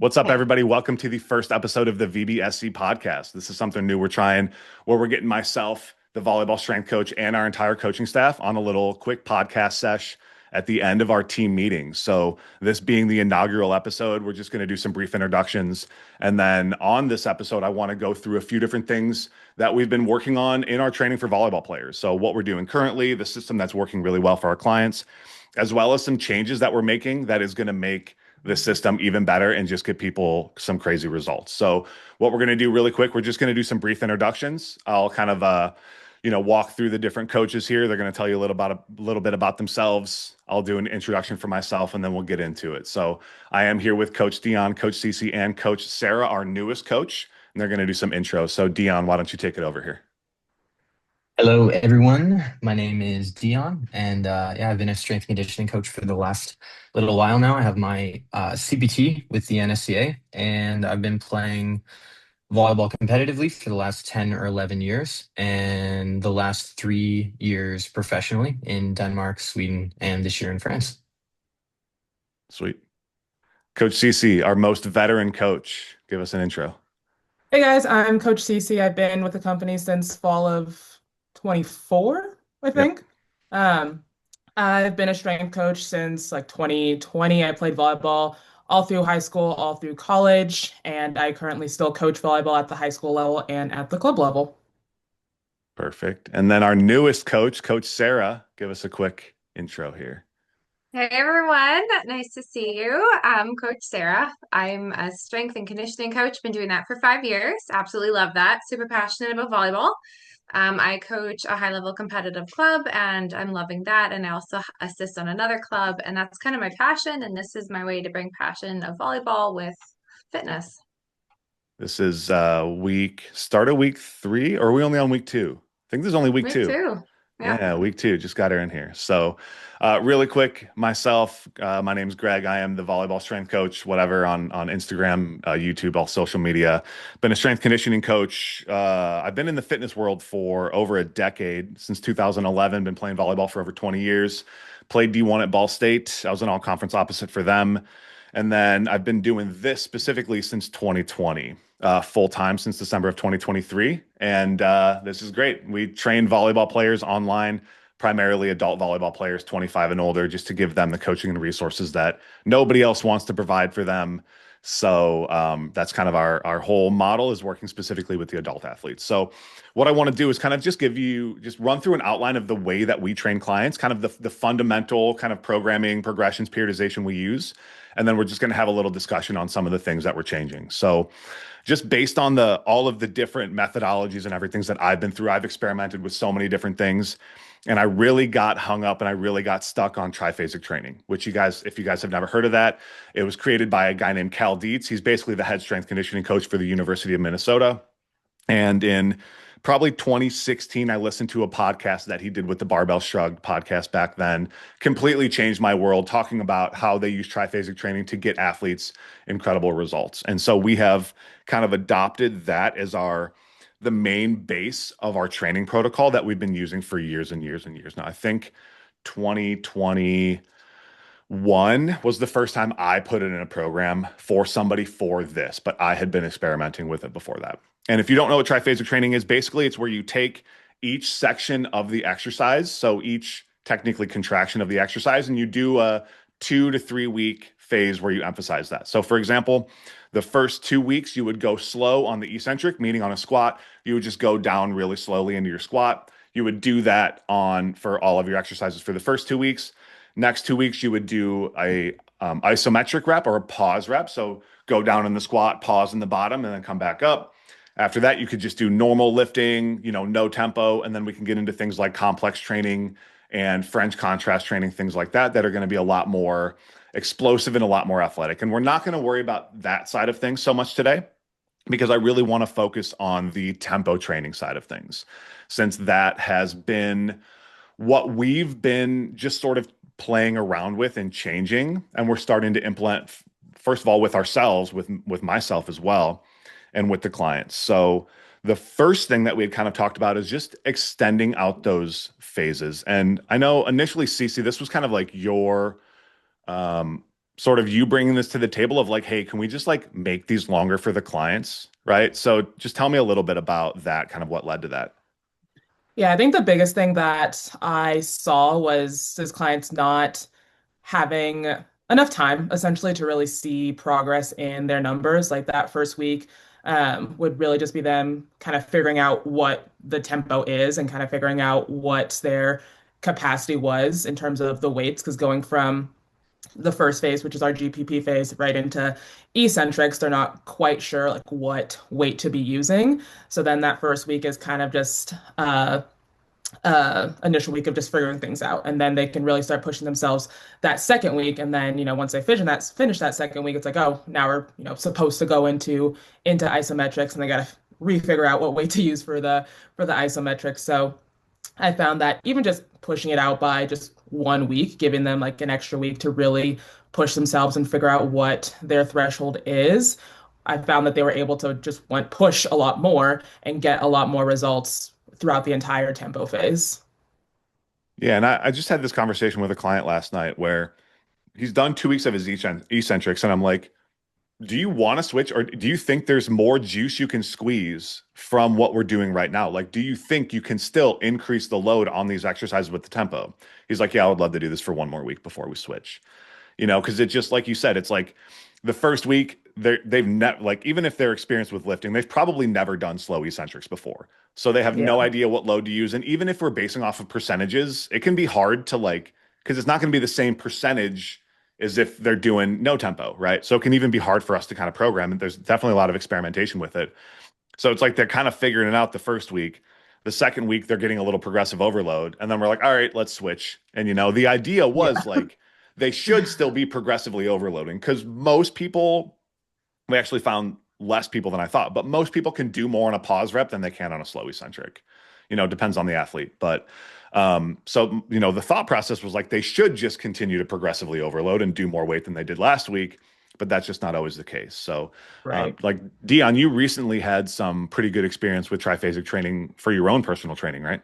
What's up, everybody? Welcome to the first episode of the VBSC podcast. This is something new we're trying where we're getting myself, the volleyball strength coach, and our entire coaching staff on a little quick podcast sesh at the end of our team meeting. So, this being the inaugural episode, we're just going to do some brief introductions. And then on this episode, I want to go through a few different things that we've been working on in our training for volleyball players. So, what we're doing currently, the system that's working really well for our clients, as well as some changes that we're making that is going to make the system even better and just get people some crazy results. So what we're going to do really quick, we're just going to do some brief introductions. I'll kind of walk through the different coaches here. They're going to tell you a little bit about themselves. I'll do an introduction for myself and then we'll get into it. So I am here with Coach Dion, Coach Cece, and Coach Sarah, our newest coach, and they're going to do some intros. So Dion, why don't you take it over here? Hello, everyone. My name is Dion, and I've been a strength and conditioning coach for the last little while now. I have my CPT with the NSCA, and I've been playing volleyball competitively for the last 10 or 11 years, and the last 3 years professionally in Denmark, Sweden, and this year in France. Sweet. Coach Cece, our most veteran coach, give us an intro. Hey guys, I'm Coach Cece. I've been with the company since fall of 24, I Yep. think. Um, I've been a strength coach since like 2020. I played volleyball all through high school, all through college, and I currently still coach volleyball at the high school level and at the club level. Perfect. And then our newest coach, Coach Sarah, give us a quick intro here. Hey everyone, nice to see you. I'm Coach Sarah. I'm a strength and conditioning coach. Been doing that for 5 years. Absolutely love that. Super passionate about volleyball. I coach a high-level competitive club and I'm loving that. And I also assist on another club, and that's kind of my passion. And this is my way to bring passion of volleyball with fitness. This is start of week 3, or are we only on week 2? I think this is only week Me 2. too. Yeah. Yeah, week 2. Just got her in here. So, really quick, myself, my name's Greg. I am the volleyball strength coach, whatever, on Instagram, YouTube, all social media. Been a strength conditioning coach. I've been in the fitness world for over a decade, since 2011. Been playing volleyball for over 20 years. Played D1 at Ball State. I was an all-conference opposite for them. And then I've been doing this specifically since 2020, full time since December of 2023. And this is great. We train volleyball players online, primarily adult volleyball players 25 and older, just to give them the coaching and resources that nobody else wants to provide for them. So that's kind of our whole model, is working specifically with the adult athletes. So what I want to do is kind of just run through an outline of the way that we train clients, kind of the fundamental kind of programming, progressions, periodization we use. And then we're just going to have a little discussion on some of the things that we're changing. So just based on all of the different methodologies and everything that I've been through, I've experimented with so many different things. And I really got hung up and I really got stuck on triphasic training, which if you guys have never heard of that, it was created by a guy named Cal Dietz. He's basically the head strength conditioning coach for the University of Minnesota. And in probably 2016, I listened to a podcast that he did with the Barbell Shrugged podcast back then. Completely changed my world, talking about how they use triphasic training to get athletes incredible results. And so we have kind of adopted that as the main base of our training protocol that we've been using for years and years and years now. I think 2021 was the first time I put it in a program for somebody for this, but I had been experimenting with it before that. And if you don't know what triphasic training is, basically it's where you take each section of the exercise, so each technically contraction of the exercise, and you do a 2 to 3 week phase where you emphasize that. So for example, the first 2 weeks you would go slow on the eccentric, meaning on a squat, you would just go down really slowly into your squat. You would do that for all of your exercises for the first 2 weeks. Next 2 weeks, you would do a isometric rep or a pause rep. So go down in the squat, pause in the bottom, and then come back up. After that, you could just do normal lifting, no tempo, and then we can get into things like complex training and French contrast training, things like that are going to be a lot more explosive and a lot more athletic. And we're not going to worry about that side of things so much today, because I really want to focus on the tempo training side of things, since that has been what we've been just sort of playing around with and changing. And we're starting to implement, first of all, with ourselves, with myself as well, and with the clients. So the first thing that we had kind of talked about is just extending out those phases. And I know initially, Cece, this was kind of like your sort of you bringing this to the table of like, hey, can we just like make these longer for the clients, right? So just tell me a little bit about that, kind of what led to that. Yeah, I think the biggest thing that I saw was his clients not having enough time essentially to really see progress in their numbers. Like that first week would really just be them kind of figuring out what the tempo is and kind of figuring out what their capacity was in terms of the weights, because going from the first phase, which is our GPP phase, right into eccentrics, they're not quite sure like what weight to be using. So then that first week is kind of just initial week of just figuring things out, and then they can really start pushing themselves that second week. And then once they finish that second week, it's like, oh, now we're supposed to go into isometrics, and they got to refigure out what weight to use for the isometrics. So I found that even just pushing it out by just 1 week, giving them like an extra week to really push themselves and figure out what their threshold is, I found that they were able to just push a lot more and get a lot more results throughout the entire tempo phase. Yeah, and I just had this conversation with a client last night where he's done 2 weeks of his eccentrics, and I'm like, do you want to switch, or do you think there's more juice you can squeeze from what we're doing right now? Like, do you think you can still increase the load on these exercises with the tempo? He's like, yeah, I would love to do this for one more week before we switch. Because it's just like you said, it's like the first week they've never, like, even if they're experienced with lifting, they've probably never done slow eccentrics before. So they have no Yeah. idea what load to use. And even if we're basing off of percentages, it can be hard to like, because it's not going to be the same percentage as if they're doing no tempo, right? So it can even be hard for us to kind of program. And there's definitely a lot of experimentation with it. So it's like they're kind of figuring it out the first week. The second week, they're getting a little progressive overload. And then we're like, all right, let's switch. And, the idea was Yeah. like they should still be progressively overloading because most people, we actually found less people than I thought, but most people can do more on a pause rep than they can on a slow eccentric. Depends on the athlete. But the thought process was like they should just continue to progressively overload and do more weight than they did last week, but that's just not always the case. So, Right. like Dion, you recently had some pretty good experience with triphasic training for your own personal training, right?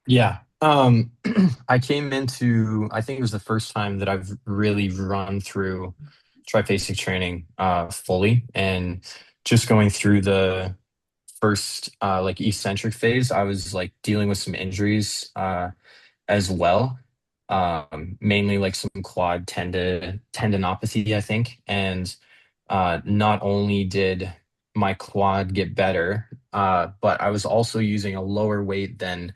Yeah. I came into, I think it was the first time that I've really run through triphasic training fully, and just going through the first like eccentric phase, I was like dealing with some injuries as well. Mainly like some quad tendinopathy, I think. And not only did my quad get better, but I was also using a lower weight than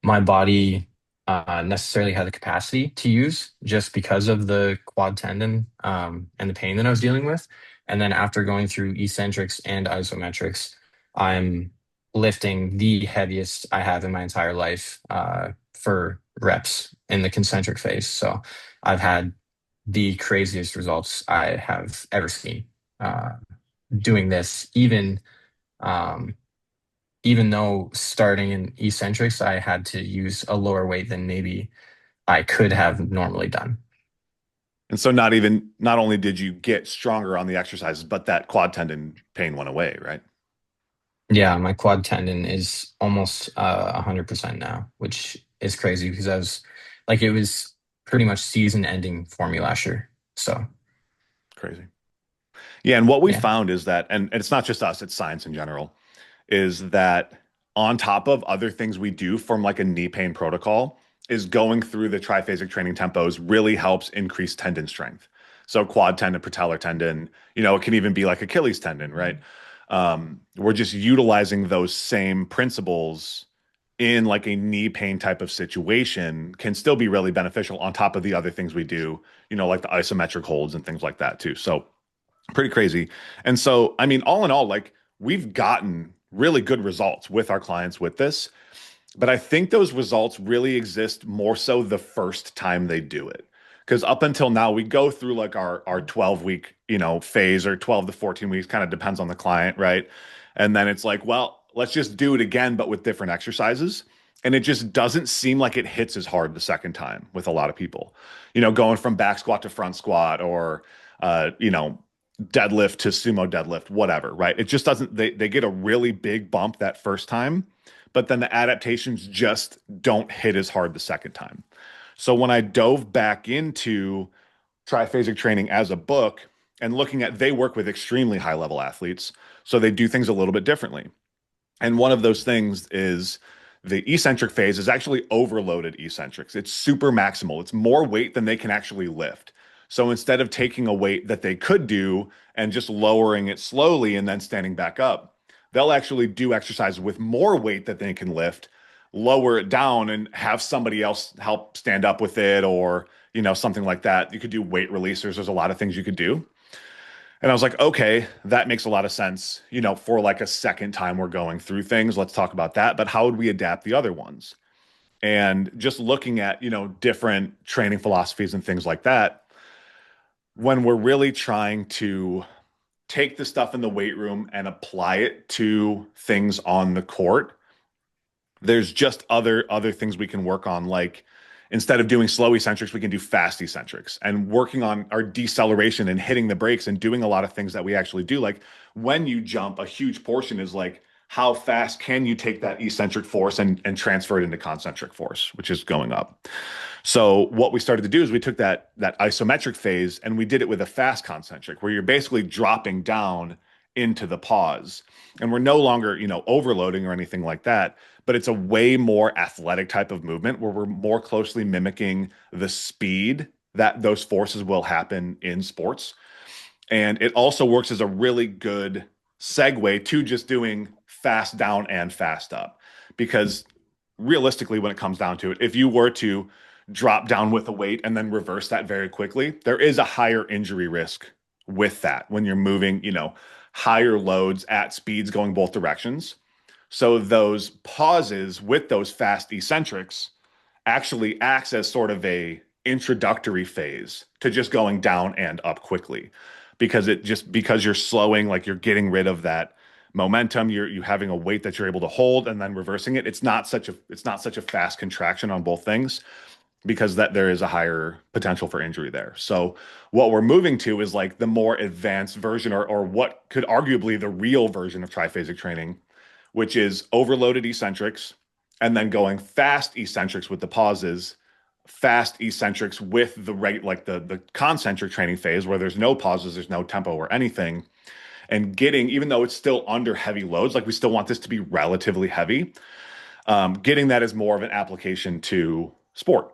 my body necessarily had the capacity to use, just because of the quad tendon and the pain that I was dealing with. And then after going through eccentrics and isometrics, I'm lifting the heaviest I have in my entire life for reps in the concentric phase. So I've had the craziest results I have ever seen uh, doing this, um, even though starting in eccentrics, I had to use a lower weight than maybe I could have normally done. And so not only did you get stronger on the exercises, but that quad tendon pain went away, right? Yeah, my quad tendon is almost 100% now, which is crazy because I was like, it was pretty much season ending for me last year. So, Crazy. Yeah, and what we yeah. found is that, and it's not just us, it's science in general, is that on top of other things we do from like a knee pain protocol, is going through the triphasic training tempos really helps increase tendon strength. So quad tendon, patellar tendon, it can even be like Achilles tendon, right? We're just utilizing those same principles in like a knee pain type of situation can still be really beneficial on top of the other things we do, like the isometric holds and things like that too. So pretty crazy. And so, I mean, all in all, like we've gotten really good results with our clients with this, but I think those results really exist more so the first time they do it. Because up until now, we go through like our 12-week, phase, or 12 to 14 weeks, kind of depends on the client, right? And then it's like, well, let's just do it again, but with different exercises. And it just doesn't seem like it hits as hard the second time with a lot of people, going from back squat to front squat, or, deadlift to sumo deadlift, whatever, right? It just doesn't, they get a really big bump that first time, but then the adaptations just don't hit as hard the second time. So when I dove back into Triphasic training as a book and looking at they work with extremely high level athletes, so they do things a little bit differently. And one of those things is the eccentric phase is actually overloaded eccentrics. It's super maximal. It's more weight than they can actually lift. So instead of taking a weight that they could do and just lowering it slowly and then standing back up, they'll actually do exercises with more weight that they can lift, lower it down and have somebody else help stand up with it, or, something like that. You could do weight releasers. There's a lot of things you could do. And I was like, okay, that makes a lot of sense, for like a second time we're going through things. Let's talk about that. But how would we adapt the other ones? And just looking at, different training philosophies and things like that, when we're really trying to take the stuff in the weight room and apply it to things on the court, there's just other things we can work on. Like, instead of doing slow eccentrics, we can do fast eccentrics, and working on our deceleration and hitting the brakes and doing a lot of things that we actually do. Like, when you jump, a huge portion is like, how fast can you take that eccentric force and transfer it into concentric force, which is going up. So what we started to do is we took that isometric phase and we did it with a fast concentric, where you're basically dropping down into the pause. And we're no longer, overloading or anything like that, but it's a way more athletic type of movement where we're more closely mimicking the speed that those forces will happen in sports. And it also works as a really good segue to just doing fast down and fast up. Because realistically, when it comes down to it, if you were to drop down with a weight and then reverse that very quickly, there is a higher injury risk with that when you're moving, higher loads at speeds going both directions. So those pauses with those fast eccentrics actually acts as sort of a introductory phase to just going down and up quickly, because you're slowing, like you're getting rid of that momentum, you having a weight that you're able to hold and then reversing it. It's not such a fast contraction on both things, because that there is a higher potential for injury there. So what we're moving to is like the more advanced version, or what could arguably the real version of triphasic training, which is overloaded eccentrics and then going fast eccentrics with the pauses, fast eccentrics with the concentric training phase where there's no pauses, there's no tempo or anything. And getting, even though it's still under heavy loads, like we still want this to be relatively heavy, getting that as more of an application to sport.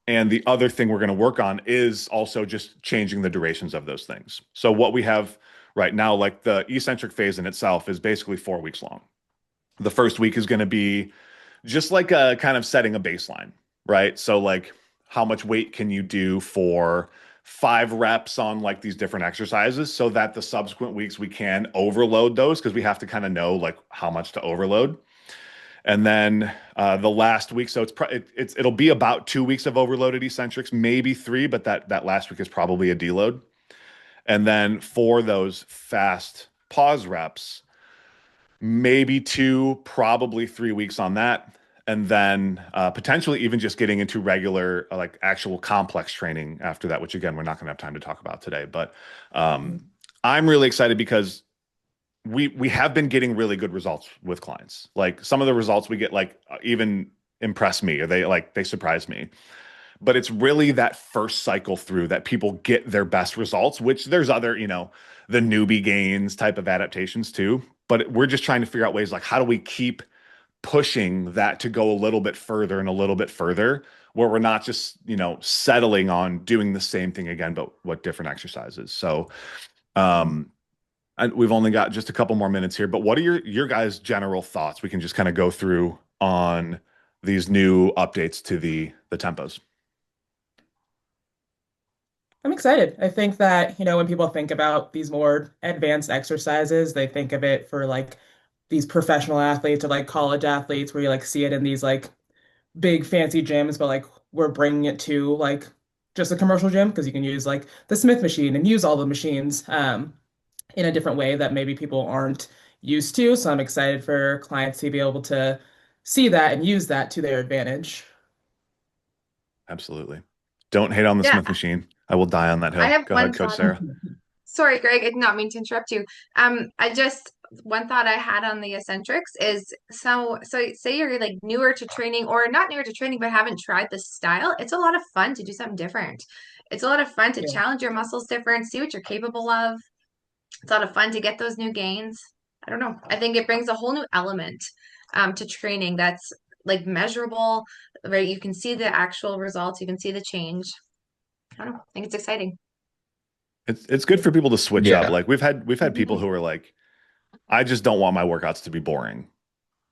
And the other thing we're going to work on is also just changing the durations of those things. So what we have right now, like the eccentric phase in itself, is basically 4 weeks long. The first week is going to be just like a kind of setting a baseline, right? So like, how much weight can you do for 5 reps on like these different exercises, so that the subsequent weeks we can overload those, because we have to kind of know like how much to overload. And then the last week, so it'll be about 2 weeks of overloaded eccentrics, maybe 3, but that last week is probably a deload. And then for those fast pause reps, maybe 2, probably 3 weeks on that. And then potentially even just getting into regular, like actual complex training after that, which again, we're not going to have time to talk about today. But I'm really excited because we have been getting really good results with clients. Like, some of the results we get, like, even impress me, or they surprise me. But it's really that first cycle through that people get their best results, which there's other, the newbie gains type of adaptations too. But we're just trying to figure out ways, like, how do we keep pushing that to go a little bit further and a little bit further, where we're not just, settling on doing the same thing again, but what different exercises. So, and we've only got just a couple more minutes here, but what are your guys' general thoughts? We can just kind of go through on these new updates to the tempos. I'm excited. I think that, when people think about these more advanced exercises, they think of it for like these professional athletes or like college athletes, where you like see it in these like big fancy gyms, but like we're bringing it to like just a commercial gym, because you can use like the Smith machine and use all the machines in a different way that maybe people aren't used to. So I'm excited for clients to be able to see that and use that to their advantage. Absolutely. Don't hate on the Yeah, Smith machine. I will die on that I hill. have Go one ahead, Coach thought. Sarah. Sorry, Greg, I did not mean to interrupt you. One thought I had on the eccentrics is, so say you're like newer to training, or not newer to training, but haven't tried this style. It's a lot of fun to do something different. it's a lot of fun to Yeah. challenge your muscles different, see what you're capable of. It's a lot of fun to get those new gains. I don't know. I think it brings a whole new element to training that's like measurable, right? You can see the actual results, you can see the change. I don't know. I think it's exciting. It's good for people to switch up. Yeah. Like we've had people who are like, I just don't want my workouts to be boring.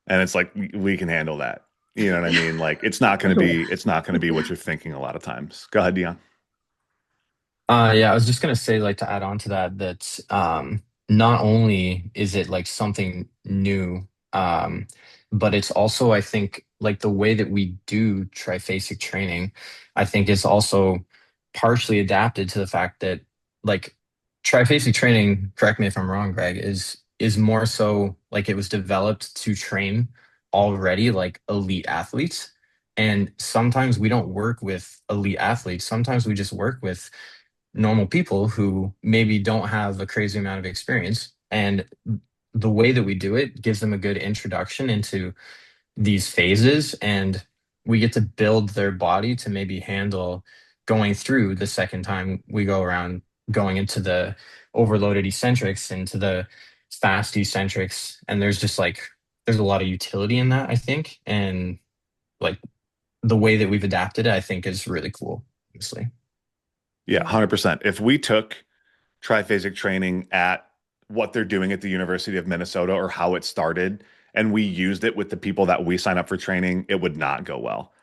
And it's like we can handle that. You know what I mean? Like it's not gonna be what you're thinking a lot of times. Go ahead, Dion. Yeah, I was just gonna say, like, to add on to that, that not only is it like something new, but it's also, I think, like the way that we do triphasic training, I think is also partially adapted to the fact that, like, triphasic training, correct me if I'm wrong, Greg, is more so like it was developed to train already like elite athletes. And sometimes we don't work with elite athletes. Sometimes we just work with normal people who maybe don't have a crazy amount of experience. And the way that we do it gives them a good introduction into these phases. And we get to build their body to maybe handle going through the second time we go around, going into the overloaded eccentrics, into the fast eccentrics. And there's just like, there's a lot of utility in that, I think. And like the way that we've adapted it, I think is really cool, honestly. Yeah, 100%. If we took triphasic training at what they're doing at the University of Minnesota or how it started, and we used it with the people that we sign up for training, it would not go well.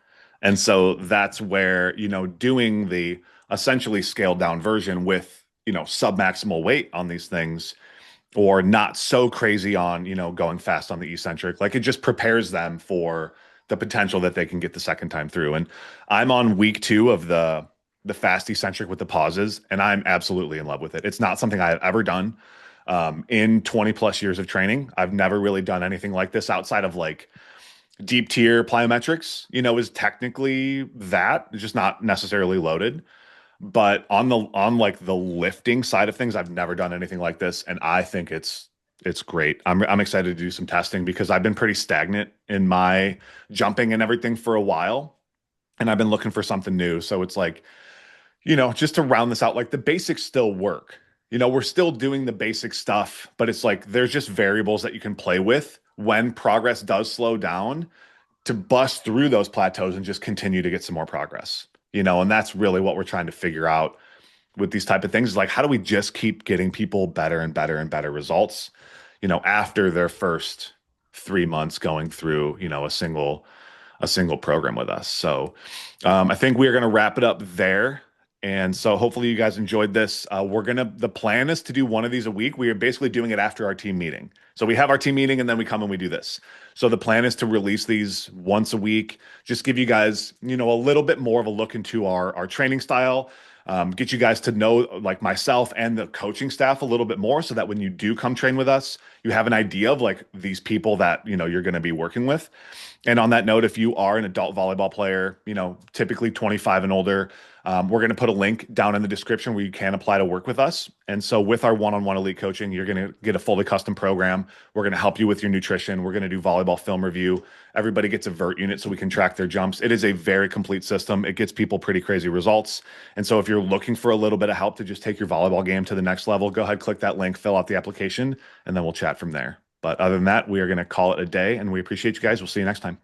And so that's where, doing the essentially scaled down version with, submaximal weight on these things or not so crazy on, going fast on the eccentric, like it just prepares them for the potential that they can get the second time through. And I'm on week 2 of the fast eccentric with the pauses, and I'm absolutely in love with it. It's not something I've ever done in 20 plus years of training. I've never really done anything like this outside of like deep tier plyometrics, is technically that, it's just not necessarily loaded. But on like the lifting side of things, I've never done anything like this, and I think it's great. I'm excited to do some testing because I've been pretty stagnant in my jumping and everything for a while, and I've been looking for something new. So it's like, just to round this out, like the basics still work. We're still doing the basic stuff, but it's like there's just variables that you can play with when progress does slow down to bust through those plateaus and just continue to get some more progress. And that's really what we're trying to figure out with these type of things is like, how do we just keep getting people better and better and better results, after their first 3 months going through, a single program with us. So I think we are going to wrap it up there. And so hopefully you guys enjoyed this. The plan is to do one of these a week. We are basically doing it after our team meeting. So we have our team meeting and then we come and we do this. So the plan is to release these once a week, just give you guys, a little bit more of a look into our training style, get you guys to know like myself and the coaching staff a little bit more so that when you do come train with us, you have an idea of like these people that, you're going to be working with. And on that note, if you are an adult volleyball player, typically 25 and older, we're going to put a link down in the description where you can apply to work with us. And so with our one-on-one elite coaching, you're going to get a fully custom program. We're going to help you with your nutrition. We're going to do volleyball film review. Everybody gets a vert unit so we can track their jumps. It is a very complete system. It gets people pretty crazy results. And so if you're looking for a little bit of help to just take your volleyball game to the next level, go ahead, click that link, fill out the application, and then we'll chat from there. But other than that, we are going to call it a day, and we appreciate you guys. We'll see you next time.